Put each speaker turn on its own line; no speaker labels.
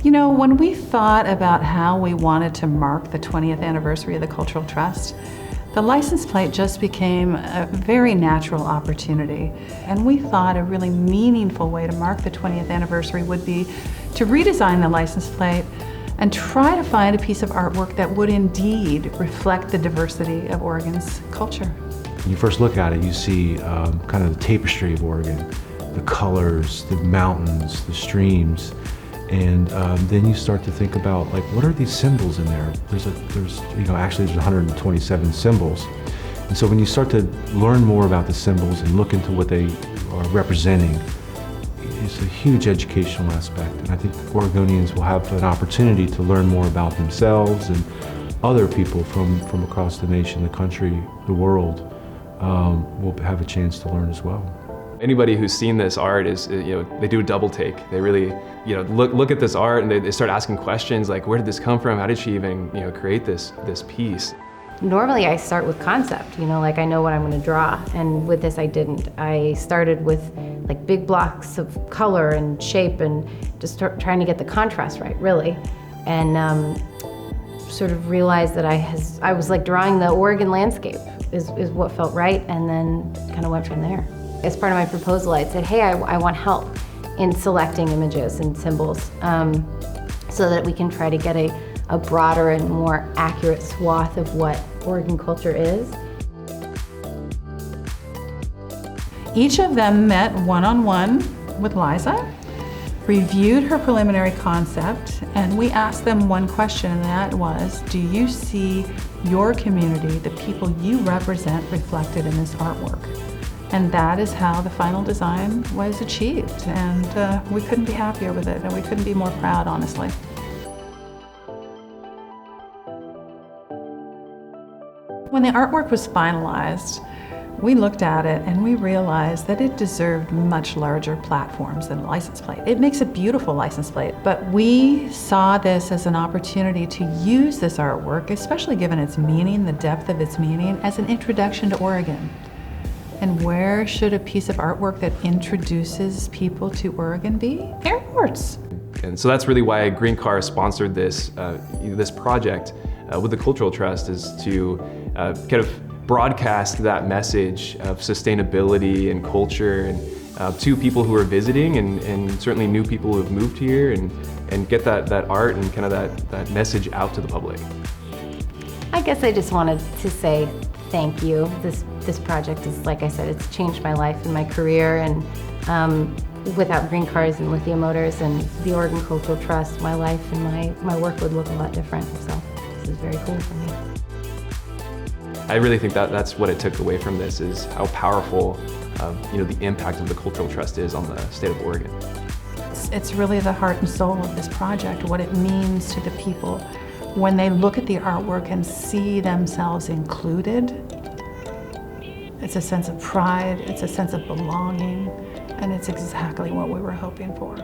You know, when we thought about how we wanted to mark the 20th anniversary of the Cultural Trust, the license plate just became a very natural opportunity. And we thought a really meaningful way to mark the 20th anniversary would be to redesign the license plate and try to find a piece of artwork that would indeed reflect the diversity of Oregon's culture.
When you first look at it, you see kind of the tapestry of Oregon, the colors, the mountains, the streams. And then you start to think about, like, what are these symbols in there? Actually there's 127 symbols. And so when you start to learn more about the symbols and look into what they are representing, it's a huge educational aspect. And I think Oregonians will have an opportunity to learn more about themselves and other people from across the nation, the country, the world, will have a chance to learn as well.
Anybody who's seen this art is, they do a double take. They really, look at this art and they start asking questions like, where did this come from? How did she even, create this piece?
Normally I start with concept, like I know what I'm going to draw, and with this I didn't. I started with like big blocks of color and shape and just trying to get the contrast right, really. And sort of realized that I was like drawing the Oregon landscape is what felt right, and then kind of went from there. As part of my proposal, I said, hey, I want help in selecting images and symbols so that we can try to get a broader and more accurate swath of what Oregon culture is.
Each of them met one-on-one with Liza, reviewed her preliminary concept, and we asked them one question, and that was, do you see your community, the people you represent, reflected in this artwork? And that is how the final design was achieved. And we couldn't be happier with it, and we couldn't be more proud, honestly. When the artwork was finalized, we looked at it and we realized that it deserved much larger platforms than a license plate. It makes a beautiful license plate, but we saw this as an opportunity to use this artwork, especially given its meaning, the depth of its meaning, as an introduction to Oregon. And where should a piece of artwork that introduces people to Oregon be? Airports.
And so that's really why GreenCars sponsored this project with the Cultural Trust, is to kind of broadcast that message of sustainability and culture and to people who are visiting and certainly new people who have moved here, and get that art and kind of that message out to the public.
I guess I just wanted to say thank you. This project is, like I said, it's changed my life and my career, and without GreenCars and Lithium Motors and the Oregon Cultural Trust, my life and my work would look a lot different. So this is very cool for me.
I really think that's what I took away from this, is how powerful the impact of the Cultural Trust is on the state of Oregon.
It's really the heart and soul of this project, what it means to the people when they look at the artwork and see themselves included. It's a sense of pride, it's a sense of belonging, and it's exactly what we were hoping for.